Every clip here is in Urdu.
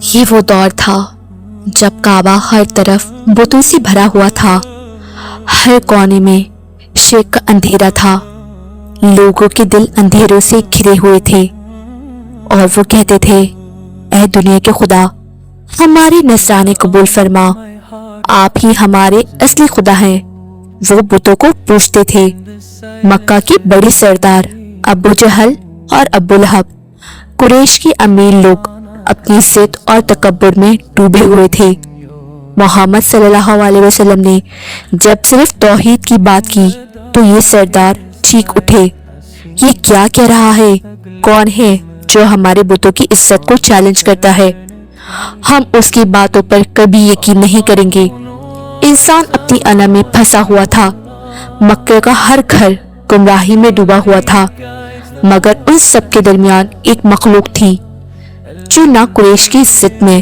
یہ وہ دور تھا جب کعبہ ہر طرف بتوں سے بھرا ہوا تھا، ہر کونے میں شرک کا اندھیرا تھا، لوگوں کے دل اندھیروں سے گھرے ہوئے تھے اور وہ کہتے تھے، اے دنیا کے خدا، ہماری نذرانے قبول فرما، آپ ہی ہمارے اصلی خدا ہیں۔ وہ بتوں کو پوچھتے تھے۔ مکہ کی بڑی سردار ابو جہل اور ابو لہب، قریش کے امیر لوگ اپنی ضد اور تکبر میں ڈوبے ہوئے تھے۔ محمد صلی اللہ علیہ وسلم نے جب صرف توحید کی بات کی تو یہ سردار چیخ اٹھے، یہ کیا کہہ رہا ہے؟ کون ہے جو ہمارے بتوں کی عزت کو چیلنج کرتا ہے؟ ہم اس کی باتوں پر کبھی یقین نہیں کریں گے۔ انسان اپنی انا میں پھنسا ہوا تھا، مکہ کا ہر گھر گمراہی میں ڈوبا ہوا تھا، مگر ان سب کے درمیان ایک مخلوق تھی جو نہ قریش کی عزت میں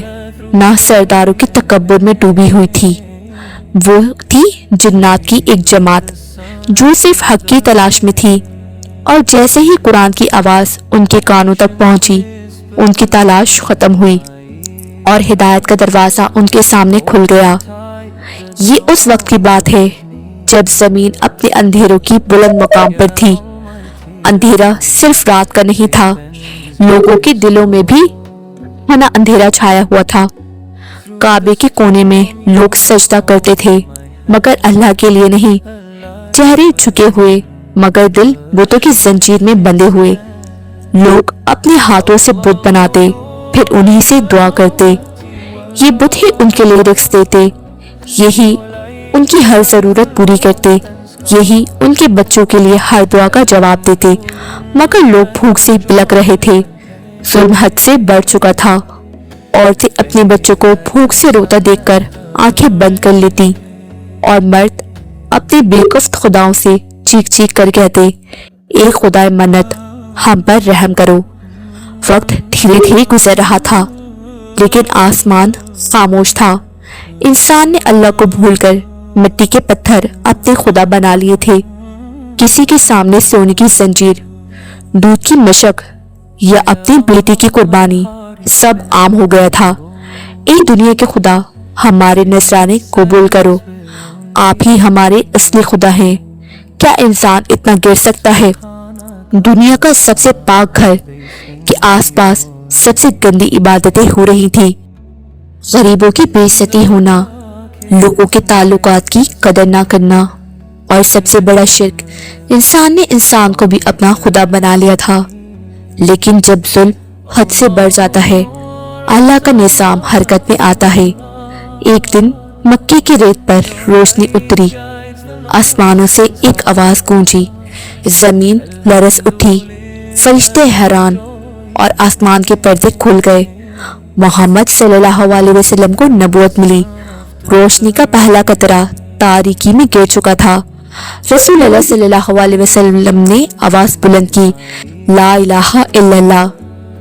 نہ سرداروں کے تکبر میں ڈوبی ہوئی تھی۔ وہ تھی جنات کی ایک جماعت جو صرف حق کی تلاش میں تھی، اور جیسے ہی قرآن کی آواز ان کے کانوں تک پہنچی، ان کی تلاش ختم ہوئی اور ہدایت کا دروازہ ان کے سامنے کھل گیا۔ یہ اس وقت کی بات ہے جب زمین اپنے اندھیروں کی بلند مقام پر تھی۔ اندھیرا صرف رات کا نہیں تھا، لوگوں کے دلوں میں بھی گھنا اندھیرا چھایا ہوا تھا۔ کعبے کے کونے میں لوگ سجدہ کرتے تھے مگر اللہ کے لیے نہیں، چہرے جھکے ہوئے مگر دل بتوں کی زنجیر میں بندھے ہوئے۔ لوگ اپنے ہاتھوں سے بت بناتے پھر انہیں سے دعا کرتے، یہ بت ہی ان کے لیے رزق دیتے، یہی ان کی ہر ضرورت پوری کرتے، یہی ان کے بچوں کے لیے ہر دعا کا جواب دیتے، مگر لوگ بھوک سے بلک رہے تھے۔ ظلم حد سے بڑھ چکا تھا، عورتیں اپنے بچوں کو بھوک سے روتا دیکھ کر آنکھیں بند کر لیتی، اور مرد اپنے بےکفت خداؤں سے چیخ چیخ کر کہتے، اے خدائے منت، ہم پر رحم کرو۔ وقت دھیرے دھیرے گزر رہا تھا لیکن آسمان خاموش تھا۔ انسان نے اللہ کو بھول کر مٹی کے پتھر اپنے خدا بنا لیے تھے۔ کسی کے سامنے سونے کی زنجیر، دودھ کی مشق یا اپنی بیٹی کی قربانی سب عام ہو گیا تھا۔ اے دنیا کے خدا، ہمارے نذرانے قبول کرو، آپ ہی ہمارے اصلی خدا ہیں۔ کیا انسان اتنا گر سکتا ہے؟ دنیا کا سب سے پاک گھر کے آس پاس سب سے گندی عبادتیں ہو رہی تھی، غریبوں کی بے عزتی ہونا، لوگوں کے تعلقات کی قدر نہ کرنا، اور سب سے بڑا شرک، انسان نے انسان کو بھی اپنا خدا بنا لیا تھا۔ لیکن جب ظلم حد سے بڑھ جاتا ہے، اللہ کا نظام حرکت میں آتا ہے۔ ایک دن مکے کی ریت پر روشنی اتری، آسمانوں سے ایک آواز گونجی، زمین لرز اٹھی، فرشتے حیران، اور آسمان کے پردے کھل گئے۔ محمد صلی اللہ علیہ وسلم کو نبوت ملی۔ روشنی کا پہلا قطرہ تاریکی میں گر چکا تھا۔ رسول اللہ صلی اللہ علیہ وسلم نے آواز بلند کی، لا الہ الا اللہ،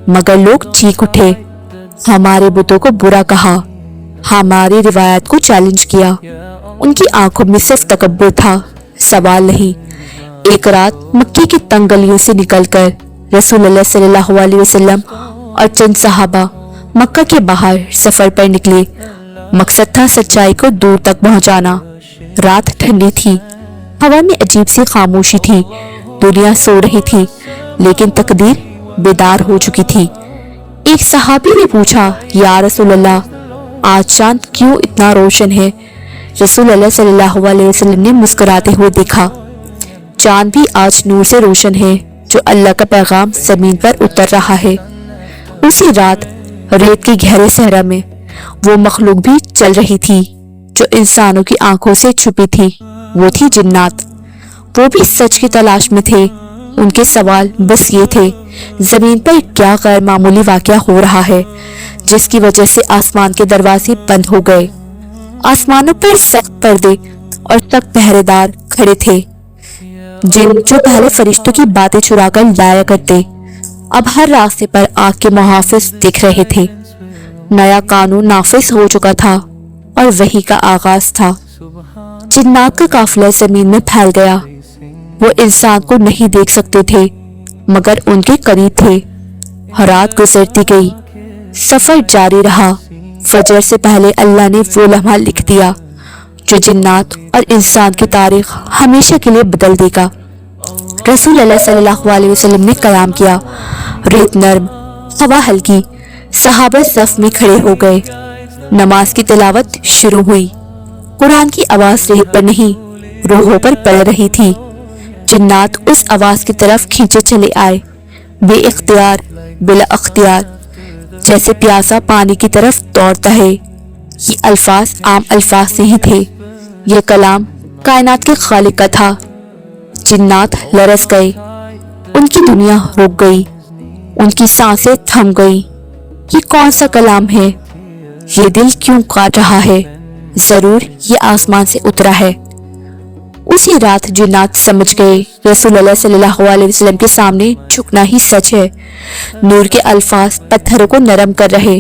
مگر لوگ چیخ اٹھے، ہمارے بتوں کو برا کہا، ہماری روایت کو چیلنج کیا۔ ان کی آنکھوں میں صرف تکبر تھا، سوال نہیں۔ ایک رات مکے کی تنگ گلیوں سے نکل کر رسول اللہ صلی اللہ علیہ وسلم اور چند صحابہ مکہ کے باہر سفر پر نکلے۔ مقصد تھا سچائی کو دور تک پہنچانا۔ رات ٹھنڈی تھی، ہوا میں عجیب سی خاموشی تھی، دنیا سو رہی تھی لیکن تقدیر بیدار ہو چکی تھی۔ ایک صحابی نے پوچھا، یا رسول اللہ، آج چاند کیوں اتنا روشن ہے؟ رسول اللہ صلی اللہ علیہ وسلم نے مسکراتے ہوئے دیکھا، چاند بھی آج نور سے روشن ہے جو اللہ کا پیغام زمین پر اتر رہا ہے۔ اسی رات ریت کے گہرے صحرا میں وہ مخلوق بھی چل رہی تھی جو انسانوں کی آنکھوں سے چھپی تھی، وہ تھی جنات۔ وہ بھی سچ کی تلاش میں تھے۔ ان کے سوال بس یہ تھے، زمین پر کیا غیر معمولی واقعہ ہو رہا ہے جس کی وجہ سے آسمان کے دروازے بند ہو گئے؟ آسمانوں پر سخت پردے اور سخت پہرے دار کھڑے تھے، جو پہلے فرشتوں کی باتیں چرا کر لایا کرتے، اب ہر راستے پر آگ کے محافظ دکھ رہے تھے۔ نیا قانون نافذ ہو چکا تھا اور وحی کا آغاز تھا۔ جنات کا قافلہ زمین میں پھیل گیا۔ وہ انسان کو نہیں دیکھ سکتے تھے مگر ان کے قریب تھے۔ رات گزرتی گئی، سفر جاری رہا۔ فجر سے پہلے اللہ نے وہ لمحہ لکھ دیا جو جنات اور انسان کی تاریخ ہمیشہ کے لیے بدل دے گا۔ رسول اللہ صلی اللہ علیہ وسلم نے قیام کیا، ریت نرم، ہوا ہلکی، صحابہ صف میں کھڑے ہو گئے، نماز کی تلاوت شروع ہوئی۔ قرآن کی آواز ریت پر نہیں، روحوں پر پڑ رہی تھی۔ جنات اس آواز کی طرف کھینچے چلے آئے، بے اختیار، بلا اختیار، جیسے پیاسا پانی کی طرف دوڑتا ہے۔ یہ الفاظ عام الفاظ نہیں تھے، یہ کلام کائنات کے خالق کا تھا۔ جنات لرز گئے، ان کی دنیا رک گئی، ان کی سانسیں تھم گئی۔ یہ کون سا کلام ہے؟ یہ دل کیوں کاٹ رہا ہے؟ ضرور یہ آسمان سے اترا ہے۔ اسی رات جنات سمجھ گئے رسول اللہ صلی اللہ علیہ وسلم کے سامنے جھکنا ہی سچ ہے۔ نور کے الفاظ پتھروں کو نرم کر رہے،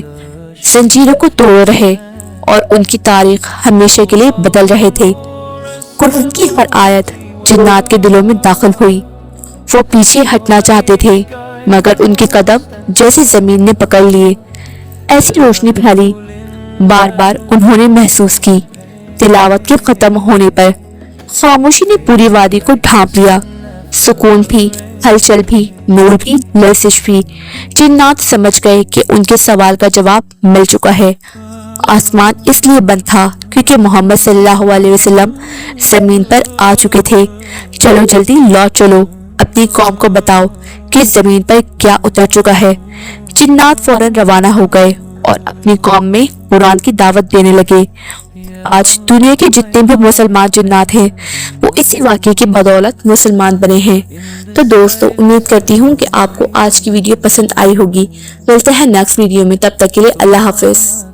زنجیروں کو توڑ رہے اور ان کی تاریخ ہمیشہ کے لیے بدل رہے تھے۔ قرآن کی ہر آیت جنات کے دلوں میں داخل ہوئی۔ وہ پیچھے ہٹنا چاہتے تھے مگر ان کے قدم جیسے زمین نے پکڑ لیے۔ ایسی روشنی پھیلی، بار بار انہوں نے محسوس کی۔ تلاوت کے ختم ہونے پر خاموشی نے پوری وادی کو ڈھانپ لیا، سکون بھی، ہلچل بھی، نور بھی، لرزش بھی۔ جنات سمجھ گئے کہ ان کے سوال کا جواب مل چکا ہے۔ آسمان اس لیے بند تھا کیونکہ محمد صلی اللہ علیہ وسلم زمین پر آ چکے تھے۔ چلو جلدی لوٹ چلو، اپنی قوم کو بتاؤ کہ زمین پر کیا اتر چکا ہے۔ جنات فوراً روانہ ہو گئے اور اپنی قوم میں قرآن کی دعوت دینے لگے۔ آج دنیا کے جتنے بھی مسلمان جنات ہیں وہ اسی واقعے کی بدولت مسلمان بنے ہیں۔ تو دوستو، امید کرتی ہوں کہ آپ کو آج کی ویڈیو پسند آئی ہوگی۔ ملتے ہیں نیکسٹ ویڈیو میں، تب تک کے لیے اللہ حافظ۔